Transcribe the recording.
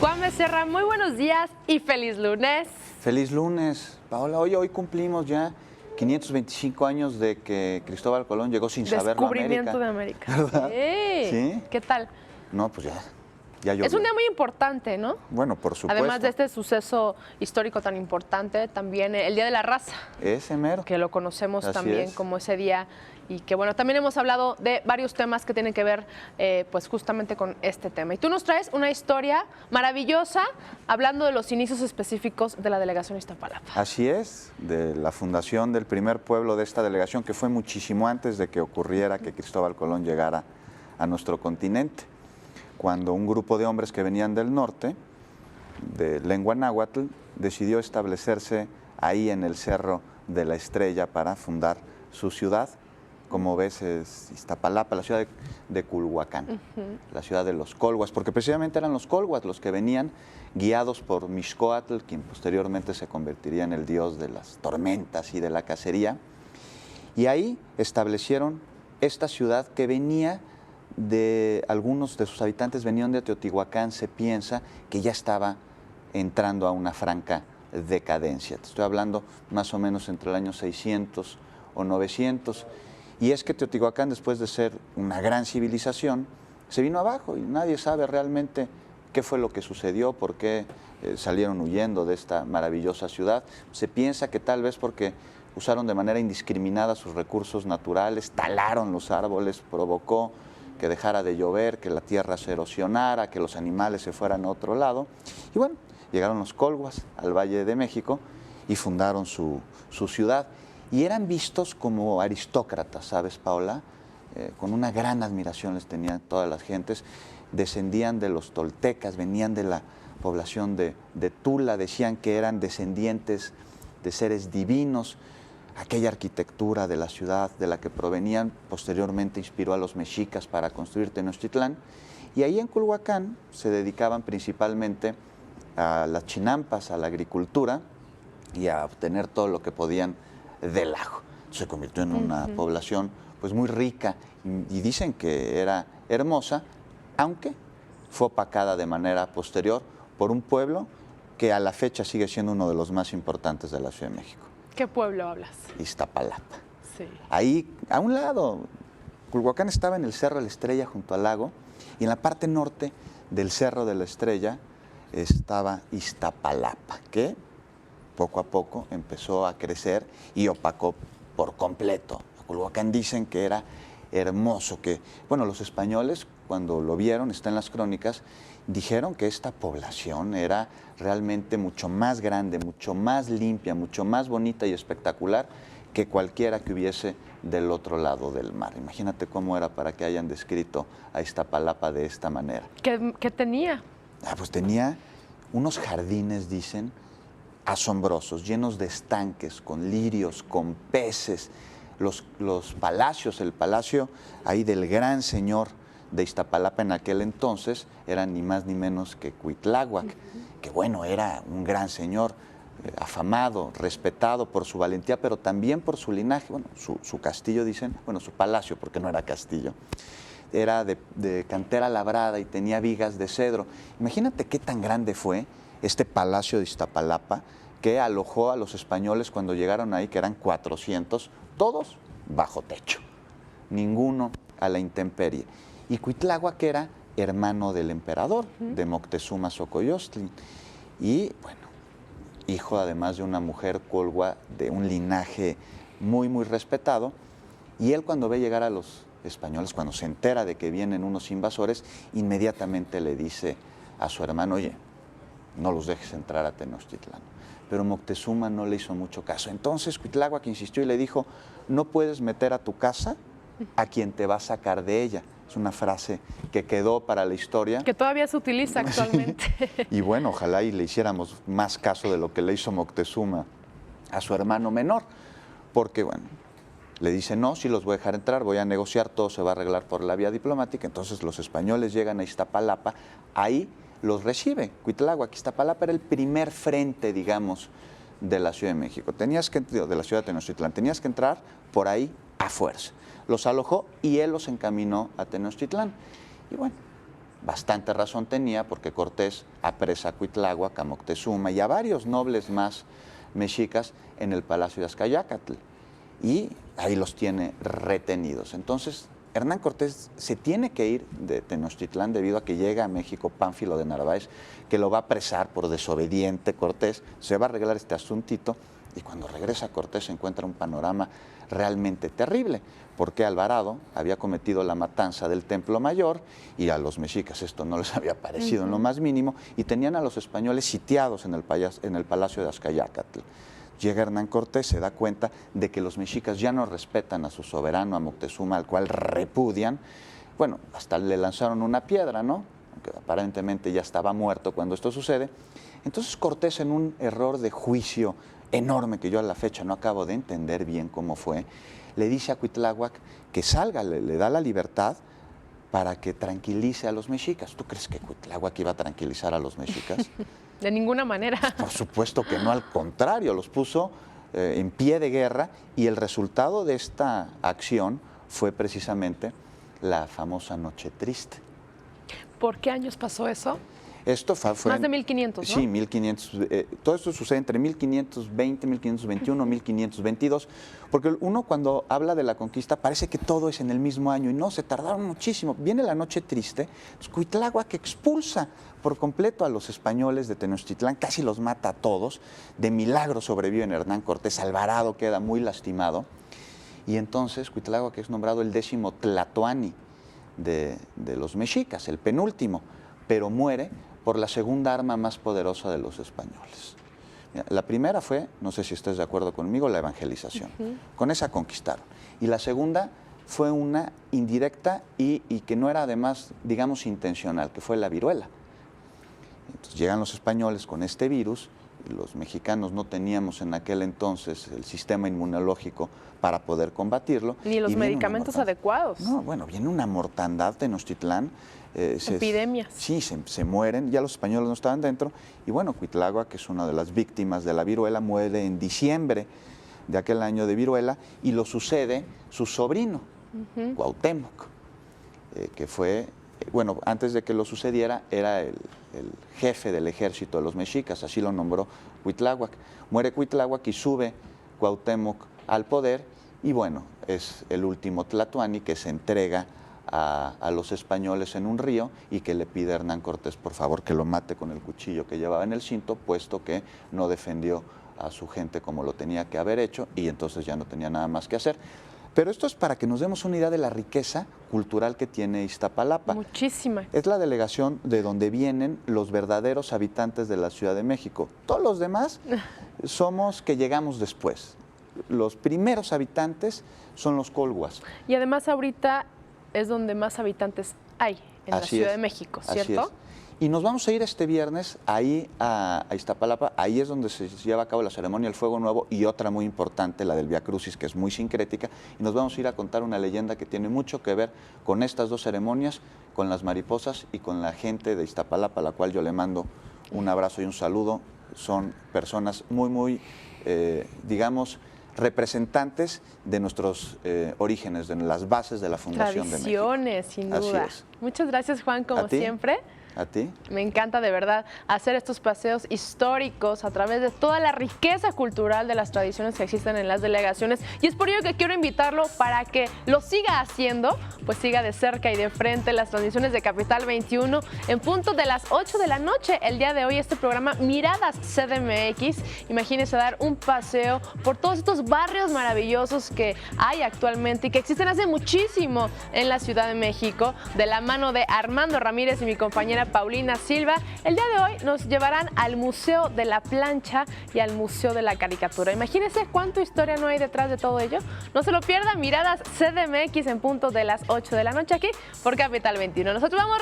Juan Becerra, muy buenos días y feliz lunes. Feliz lunes, Paola. Hoy cumplimos ya 525 años de que Cristóbal Colón llegó sin saberlo a América. Descubrimiento de América. ¿Verdad? Sí. ¿Sí? ¿Qué tal? No, pues ya llovió. Es un día muy importante, ¿no? Bueno, por supuesto. Además de este suceso histórico tan importante, también el Día de la Raza. Ese mero. Que lo conocemos Así también es. como ese día. Y que bueno, también hemos hablado de varios temas que tienen que ver pues justamente con este tema. Y tú nos traes una historia maravillosa hablando de los inicios específicos de la delegación Iztapalapa. Así es, de la fundación del primer pueblo de esta delegación, que fue muchísimo antes de que ocurriera que Cristóbal Colón llegara a nuestro continente, cuando un grupo de hombres que venían del norte, de lengua náhuatl, decidió establecerse ahí en el Cerro de la Estrella para fundar su ciudad. Como ves, es Iztapalapa, la ciudad de Culhuacán, la ciudad de los colhuas, porque precisamente eran los colhuas los que venían guiados por Mixcoatl, quien posteriormente se convertiría en el dios de las tormentas y de la cacería. Y ahí establecieron esta ciudad que venía de, algunos de sus habitantes venían de Teotihuacán, se piensa que ya estaba entrando a una franca decadencia. Te estoy hablando más o menos entre el año 600 o 900. Y es que Teotihuacán, después de ser una gran civilización, se vino abajo y nadie sabe realmente qué fue lo que sucedió, por qué salieron huyendo de esta maravillosa ciudad. Se piensa que tal vez porque usaron de manera indiscriminada sus recursos naturales, talaron los árboles, provocó que dejara de llover, que la tierra se erosionara, que los animales se fueran a otro lado. Y bueno, llegaron los colhuas al Valle de México y fundaron su ciudad. Y eran vistos como aristócratas, ¿sabes, Paola? Con una gran admiración les tenían todas las gentes. Descendían de los toltecas, venían de la población de Tula, decían que eran descendientes de seres divinos. Aquella arquitectura de la ciudad de la que provenían posteriormente inspiró a los mexicas para construir Tenochtitlán. Y ahí en Culhuacán se dedicaban principalmente a las chinampas, a la agricultura y a obtener todo lo que podían del ajo. Se convirtió en una población pues muy rica y dicen que era hermosa, aunque fue opacada de manera posterior por un pueblo que a la fecha sigue siendo uno de los más importantes de la Ciudad de México. ¿Qué pueblo hablas? Iztapalapa. Sí. Ahí, a un lado, Culhuacán estaba en el Cerro de la Estrella junto al lago y en la parte norte del Cerro de la Estrella estaba Iztapalapa, que poco a poco empezó a crecer y opacó por completo. A Culhuacán dicen que era hermoso, que, bueno, los españoles cuando lo vieron, está en las crónicas, dijeron que esta población era realmente mucho más grande, mucho más limpia, mucho más bonita y espectacular que cualquiera que hubiese del otro lado del mar. Imagínate cómo era para que hayan descrito a Iztapalapa de esta manera. ¿Qué tenía? Pues tenía unos jardines, dicen, asombrosos, llenos de estanques, con lirios, con peces, los palacios, el palacio ahí del gran señor de Iztapalapa en aquel entonces era ni más ni menos que Cuitláhuac, que bueno, era un gran señor, afamado, respetado por su valentía, pero también por su linaje, bueno, su castillo dicen, bueno, su palacio, porque no era castillo, era de cantera labrada y tenía vigas de cedro. Imagínate qué tan grande fue este palacio de Iztapalapa, que alojó a los españoles cuando llegaron ahí, que eran 400, todos bajo techo, ninguno a la intemperie. Y Cuitláhuac era hermano del emperador, de Moctezuma Xocoyotzin, y bueno, hijo además de una mujer colhua de un linaje muy, muy respetado, y él cuando ve llegar a los españoles, cuando se entera de que vienen unos invasores, inmediatamente le dice a su hermano, oye, no los dejes entrar a Tenochtitlán. Pero Moctezuma no le hizo mucho caso. Entonces Cuitláhuac insistió y le dijo, no puedes meter a tu casa a quien te va a sacar de ella. Es una frase que quedó para la historia. Que todavía se utiliza actualmente. Y bueno, ojalá y le hiciéramos más caso de lo que le hizo Moctezuma a su hermano menor. Porque bueno, le dice, no, sí los voy a dejar entrar, voy a negociar, todo se va a arreglar por la vía diplomática. Entonces los españoles llegan a Iztapalapa, ahí los recibe Cuitláhuac. Iztapalapa era el primer frente, digamos, de la Ciudad de México. De la ciudad de Tenochtitlán. Tenías que entrar por ahí a fuerza. Los alojó y él los encaminó a Tenochtitlán. Y bueno, bastante razón tenía, porque Cortés apresa a Cuitláhuac, a Moctezuma y a varios nobles más mexicas en el Palacio de Azcayácatl, y ahí los tiene retenidos. Entonces, Hernán Cortés se tiene que ir de Tenochtitlán debido a que llega a México Pánfilo de Narváez, que lo va a apresar por desobediente Cortés. Se va a arreglar este asuntito, y cuando regresa Cortés se encuentra un panorama realmente terrible, porque Alvarado había cometido la matanza del Templo Mayor y a los mexicas esto no les había parecido en lo más mínimo, y tenían a los españoles sitiados en el Palacio de Azcayácatl. Llega Hernán Cortés, se da cuenta de que los mexicas ya no respetan a su soberano, a Moctezuma, al cual repudian. Bueno, hasta le lanzaron una piedra, ¿no? Aunque aparentemente ya estaba muerto cuando esto sucede. Entonces Cortés, en un error de juicio enorme que yo a la fecha no acabo de entender bien cómo fue, le dice a Cuitláhuac que salga, le da la libertad para que tranquilice a los mexicas. ¿Tú crees que Cuitláhuac iba a tranquilizar a los mexicas? De ninguna manera. Por supuesto que no, al contrario, los puso en pie de guerra, y el resultado de esta acción fue precisamente la famosa Noche Triste. ¿Por qué años pasó eso? Esto fue más de 1500, ¿no? Sí, 1500. Todo esto sucede entre 1520, 1521, 1522, porque uno cuando habla de la conquista parece que todo es en el mismo año, y no, se tardaron muchísimo. Viene la Noche Triste, pues Cuitláhuac expulsa por completo a los españoles de Tenochtitlán, casi los mata a todos. De milagro sobreviven Hernán Cortés, Alvarado queda muy lastimado, y entonces Cuitláhuac es nombrado el 10º tlatoani de los mexicas, el penúltimo, pero muere por la segunda arma más poderosa de los españoles. Mira, la primera fue, no sé si estés de acuerdo conmigo, la evangelización. Con esa conquistaron. Y la segunda fue una indirecta y que no era además, digamos, intencional, que fue la viruela. Entonces llegan los españoles con este virus, y los mexicanos no teníamos en aquel entonces el sistema inmunológico para poder combatirlo. Ni los medicamentos adecuados. No, bueno, viene una mortandad de Tenochtitlán. Epidemias. Sí, se mueren, ya los españoles no estaban dentro, y bueno, Cuitláhuac, que es una de las víctimas de la viruela, muere en diciembre de aquel año de viruela, y lo sucede su sobrino, Cuauhtémoc, que fue, bueno, antes de que lo sucediera, era el jefe del ejército de los mexicas, así lo nombró Cuitláhuac. Muere Cuitláhuac y sube Cuauhtémoc al poder, y bueno, es el último tlatoani que se entrega a los españoles en un río, y que le pide a Hernán Cortés, por favor, que lo mate con el cuchillo que llevaba en el cinto, puesto que no defendió a su gente como lo tenía que haber hecho, y entonces ya no tenía nada más que hacer. Pero esto es para que nos demos una idea de la riqueza cultural que tiene Iztapalapa. Muchísima. Es la delegación de donde vienen los verdaderos habitantes de la Ciudad de México. Todos los demás somos que llegamos después. Los primeros habitantes son los colhuas. Y además ahorita es donde más habitantes hay en la Ciudad de México, ¿cierto? Así es. Y nos vamos a ir este viernes ahí a Iztapalapa. Ahí es donde se lleva a cabo la ceremonia del Fuego Nuevo, y otra muy importante, la del Vía Crucis, que es muy sincrética. Y nos vamos a ir a contar una leyenda que tiene mucho que ver con estas dos ceremonias, con las mariposas y con la gente de Iztapalapa, a la cual yo le mando un abrazo y un saludo. Son personas muy, digamos, representantes de nuestros orígenes, de las bases de la Fundación de México. Tradiciones, sin duda. Así es. Muchas gracias, Juan, como siempre. ¿A ti? Me encanta de verdad hacer estos paseos históricos a través de toda la riqueza cultural de las tradiciones que existen en las delegaciones, y es por ello que quiero invitarlo para que lo siga haciendo, pues siga de cerca y de frente las transmisiones de Capital 21 en punto de las 8 de la noche. El día de hoy este programa Miradas CDMX, imagínense dar un paseo por todos estos barrios maravillosos que hay actualmente y que existen hace muchísimo en la Ciudad de México, de la mano de Armando Ramírez y mi compañera Paulina Silva. El día de hoy nos llevarán al Museo de la Plancha y al Museo de la Caricatura. Imagínense cuánta historia no hay detrás de todo ello. No se lo pierdan, Miradas CDMX en punto de las 8 de la noche aquí por Capital 21. Nosotros vamos